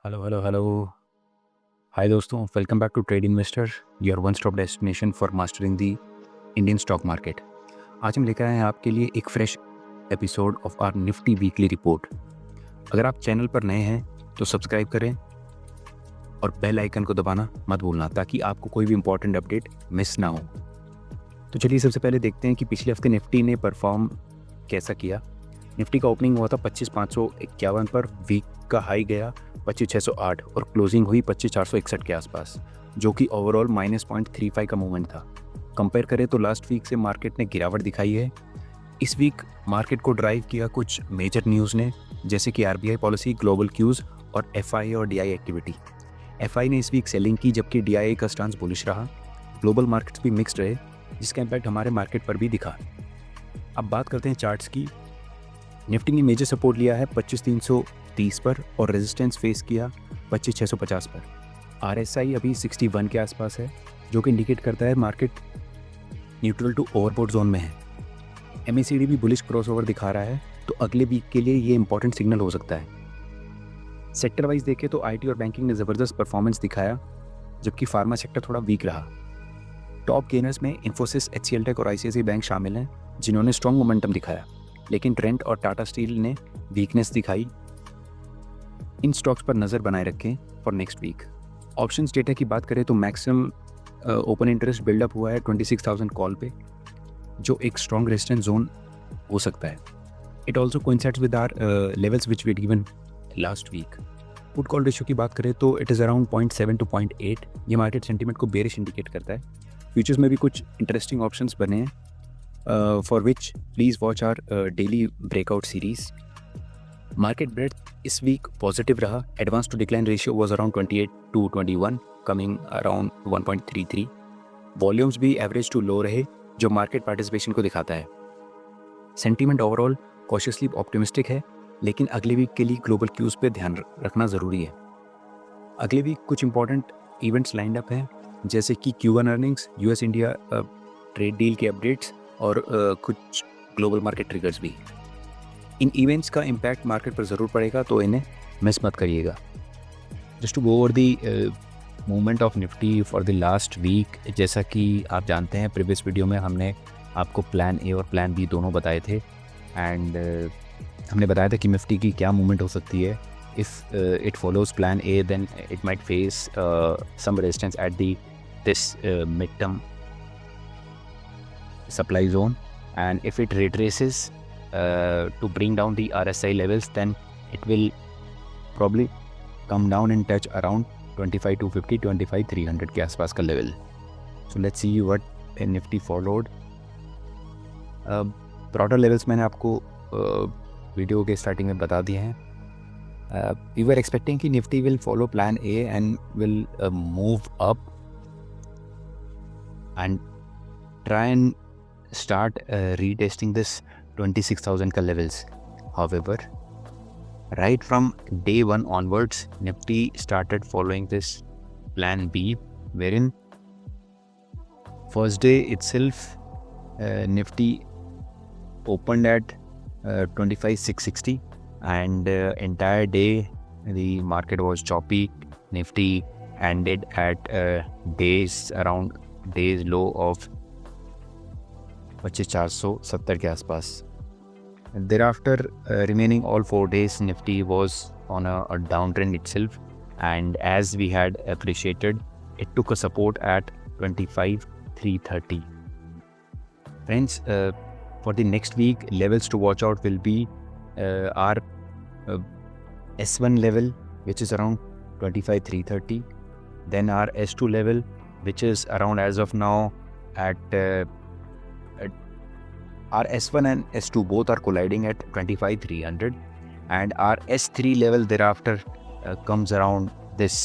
Hello hello hello. Hi दोस्तों, welcome back to trade investor, your one stop destination for mastering the Indian stock market. आज हम लेकर आए हैं आपके लिए एक fresh episode of our Nifty weekly report. अगर आप चैनल पर नए हैं तो सब्सक्राइब करें और बेल आइकन को दबाना मत भूलना ताकि आपको कोई भी इंपॉर्टेंट अपडेट मिस ना हो। तो चलिए सबसे पहले देखते हैं कि पिछले हफ्ते निफ्टी ने परफॉर्म कैसा किया। निफ्टी का ओपनिंग हुआ था 25,551 पर, वीक का हाई गया 25,608 और क्लोजिंग हुई 25,461 के आसपास, जो कि ओवरऑल -0.35 का मूवमेंट था। कंपेयर करें तो लास्ट वीक से मार्केट ने गिरावट दिखाई है। इस वीक मार्केट को ड्राइव किया कुछ मेजर न्यूज़ ने, जैसे कि आरबीआई पॉलिसी, ग्लोबल क्यूज़ और एफआई और डीआई एक्टिविटी। एफआई ने इस वीक सेलिंग की जबकि डीआई का स्टांस बुलिश रहा। ग्लोबल मार्केट्स भी मिक्स्ड रहे जिसका इम्पैक्ट हमारे मार्केट पर भी दिखा। अब बात करते हैं चार्ट्स की। निफ्टी ने मेजर सपोर्ट लिया है 25,330 पर और रेजिस्टेंस फेस किया 25,650 पर। आरएसआई अभी 61 के आसपास है, जो कि इंडिकेट करता है market neutral to overbought zone में है। एमएसीडी भी बुलिश क्रॉसओवर दिखा रहा है, तो अगले वीक के लिए ये इंपॉर्टेंट सिग्नल हो सकता है। सेक्टर वाइज देखें तो आईटी और बैंकिंग ने ज़बरदस्त परफॉर्मेंस दिखाया, जबकि फार्मा सेक्टर थोड़ा वीक रहा। टॉप गेनर्स में इन्फोसिस, एचसीएल टेक और आईसीआईसीआई बैंक शामिल हैं, जिन्होंने स्ट्रॉन्ग मोमेंटम दिखाया, लेकिन ट्रेंट और टाटा स्टील ने वीकनेस दिखाई। इन स्टॉक्स पर नज़र बनाए रखें for next week. Options data की बात करें तो मैक्सिमम ओपन इंटरेस्ट बिल्डअप हुआ है 26,000 कॉल पे, जो एक स्ट्रॉन्ग रेजिस्टेंस जोन हो सकता है। It also coincides with our levels which we given last week. Put call ratio की बात करें तो इट इज़ अराउंड 0.7 to 0.8। ये मार्केट सेंटीमेंट को बेरिश इंडिकेट करता है। फ्यूचर्स में भी कुछ इंटरेस्टिंग ऑप्शंस बने हैं, for which please watch our daily breakout series. Market breadth इस week positive रहा. Advance to decline ratio was around 28 to 21, coming around 1.33. Volumes भी average to low रहे, जो market participation को दिखाता है. Sentiment overall cautiously optimistic है, लेकिन अगले वीक के लिए ग्लोबल क्यूज पे ध्यान रखना ज़रूरी है। अगले वीक कुछ इंपॉर्टेंट इवेंट्स लाइंड अप हैं, जैसे कि Q1 earnings, US India trade deal के अपडेट्स और कुछ ग्लोबल मार्केट ट्रिगर्स भी। इन इवेंट्स का इम्पैक्ट मार्केट पर ज़रूर पड़ेगा, तो इन्हें मिस मत करिएगा। Just to go over the movement of Nifty for the last week, जैसा कि आप जानते हैं प्रीवियस वीडियो में हमने आपको प्लान ए और प्लान बी दोनों बताए थे, एंड हमने बताया था कि निफ्टी की क्या मूवमेंट हो सकती है। If it follows plan A then it might face some resistance at the this mid term supply zone, and if it retraces to bring down the RSI levels, then it will probably come down and touch around 25,250, 25,300 के आसपास का level. So let's see what Nifty followed. Broader levels मैंने आपको video के starting में बता दिए हैं। We were expecting कि Nifty will follow plan A and will move up and try and start retesting this 26,000 ka levels. However, right from day one onwards, Nifty started following this plan B, wherein first day itself Nifty opened at 25,660, and entire day the market was choppy. Nifty ended at days low of 25,470 के आसपास। Thereafter, remaining all 4 days, Nifty was on a downtrend itself, and as we had appreciated, it took a support at 25,330. Friends, for the next week, levels to watch out will be our S1 level, which is around 25,330, then our S2 level, which is around, as of now, at our S1 and S2 both are colliding at 25,300, and our S3 level thereafter comes around this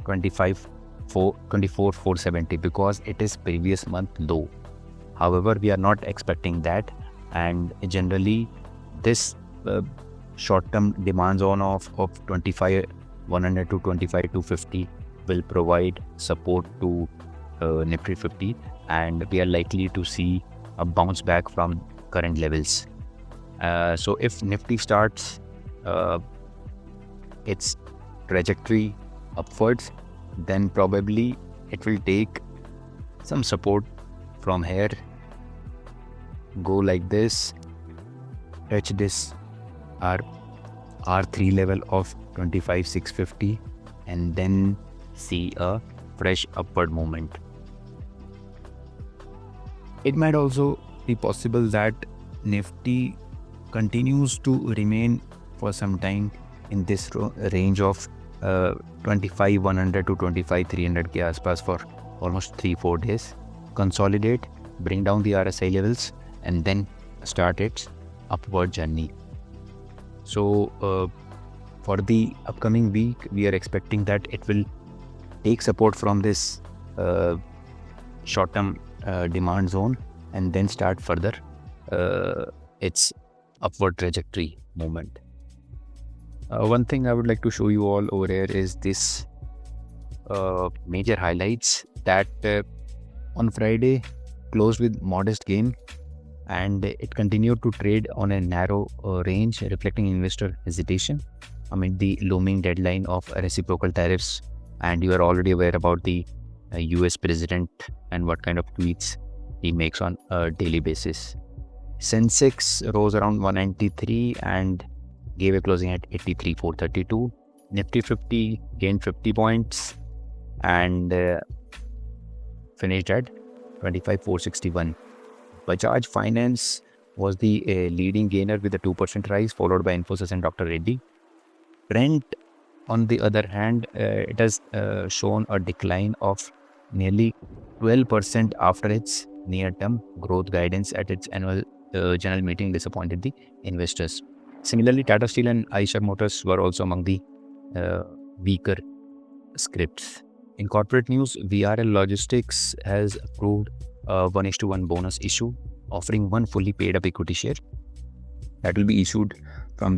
24,470, because it is previous month low. However, we are not expecting that, and generally this short-term demand zone of 25,100 to 25,250 will provide support to Nifty 50, and we are likely to see a bounce back from current levels. So if Nifty starts its trajectory upwards, then probably it will take some support from here, go like this, touch this R3 level of 25,650, and then see a fresh upward movement. It might also be possible that Nifty continues to remain for some time in this range of 25,100 to 25,300 के आसपास for almost 3-4 days, consolidate, bring down the RSI levels, and then start its upward journey. So for the upcoming week, we are expecting that it will take support from this short-term demand zone and then start further its upward trajectory movement. One thing I would like to show you all over here is this major highlights that on Friday closed with modest gain, and it continued to trade on a narrow range, reflecting investor hesitation amid the looming deadline of reciprocal tariffs. And you are already aware about the US president and what kind of tweets he makes on a daily basis. Sensex rose around 193 and gave a closing at 83,432. Nifty 50 gained 50 points and finished at 25,461. Bajaj Finance was the leading gainer with a 2% rise, followed by Infosys and Dr. Reddy. Trent, on the other hand, it has shown a decline of nearly 12% after its near-term growth guidance at its annual general meeting disappointed the investors. Similarly, Tata Steel and Eicher Motors were also among the weaker scripts. In corporate news, VRL Logistics has approved a 1:1 bonus issue, offering one fully paid up equity share that will be issued from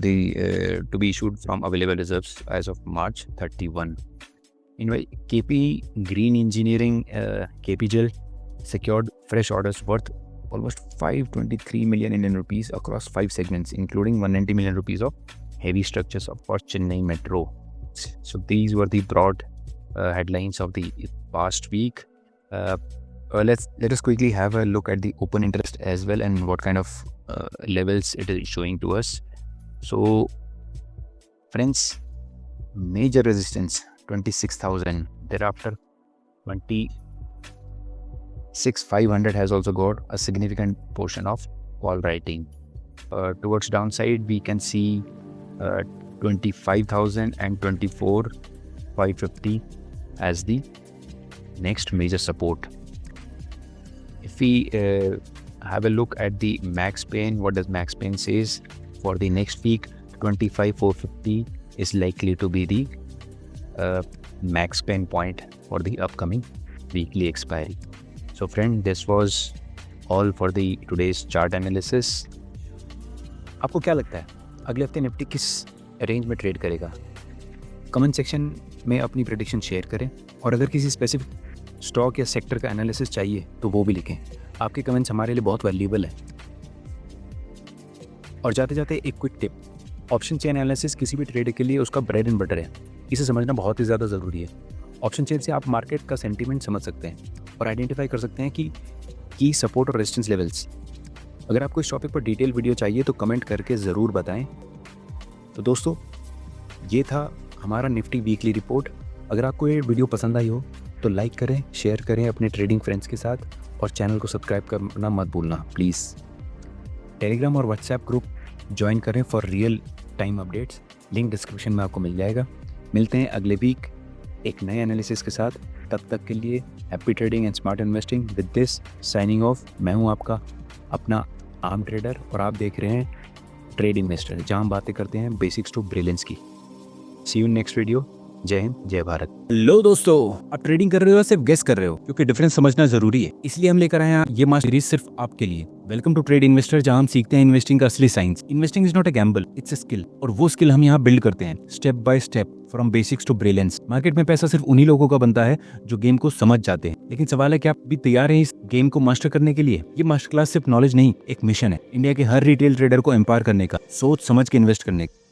from available reserves as of March 31. Meanwhile, KP Green Engineering, KPGL, secured fresh orders worth almost 523 million Indian rupees across 5 segments, including 190 million rupees of heavy structures for Chennai Metro. So these were the broad headlines of the past week. Let us quickly have a look at the open interest as well and what kind of levels it is showing to us. So friends, major resistance 26,000, thereafter 26,500 has also got a significant portion of call writing. Towards downside, we can see 25,000 and 24,550 as the next major support. If we have a look at the Max Pain, what does Max Pain says for the next week? 25,450 is likely to be the Max Pain point for the upcoming weekly expiry. So friend, this was all for the today's chart analysis. आपको क्या लगता है अगले हफ्ते Nifty किस range में trade करेगा? Comment section में अपनी प्रेडिक्शन शेयर करें, और अगर किसी स्पेसिफिक स्टॉक या सेक्टर का एनालिसिस चाहिए तो वो भी लिखें. आपके कमेंट्स हमारे लिए बहुत वैल्यूएबल है. और जाते जाते एक quick tip, option chain analysis किसी भी ट्रेड के लिए उसका ब्रेड एंड बटर है. इसे समझना बहुत ही ज़्यादा ज़रूरी है. ऑप्शन चेन से आप मार्केट का सेंटीमेंट समझ सकते हैं और आइडेंटिफाई कर सकते हैं कि की सपोर्ट और रेजिस्टेंस लेवल्स. अगर आपको इस टॉपिक पर डिटेल वीडियो चाहिए तो कमेंट करके ज़रूर बताएं. तो दोस्तों, ये था हमारा निफ्टी वीकली रिपोर्ट. अगर आपको ये वीडियो पसंद आई हो तो लाइक करें, शेयर करें अपने ट्रेडिंग फ्रेंड्स के साथ, और चैनल को सब्सक्राइब करना मत भूलना प्लीज़. टेलीग्राम और व्हाट्सएप ग्रुप ज्वाइन करें for real time updates. Link description में आपको मिल जाएगा. मिलते हैं अगले वीक एक नए एनालिसिस के साथ. तब तक के लिए happy trading and smart investing. With this signing off. मैं हूं आपका अपना आर्म ट्रेडर और आप देख रहे हैं ट्रेड इन्वेस्टर, जहां हम बातें करते हैं बेसिक्स टू ब्रिलियंस की. सी यू नेक्स्ट वीडियो. जय हिंद, जय भारत. लो दोस्तों, आप ट्रेडिंग कर रहे हो या सिर्फ गेस कर रहे हो? क्योंकि डिफरेंस समझना जरूरी है, इसलिए हम लेकर आए हैं ये मास्टर सीरीज सिर्फ आपके लिए. वेलकम टू ट्रेड इन्वेस्टर, जहां हम सीखते हैं इन्वेस्टिंग का असली science. Investing is not a gamble, it's a skill, और वो स्किल हम यहाँ बिल्ड करते हैं step by step from basics to brilliance. Market में पैसा सिर्फ उन्हीं लोगों का बनता है जो गेम को समझ जाते हैं. लेकिन सवाल है कि आप भी तैयार हैं इस गेम को मास्टर करने के लिए? ये मास्टर क्लास सिर्फ नॉलेज नहीं, एक मिशन है इंडिया के हर रिटेल ट्रेडर को एम्पावर करने का, सोच समझ के इन्वेस्ट करने का.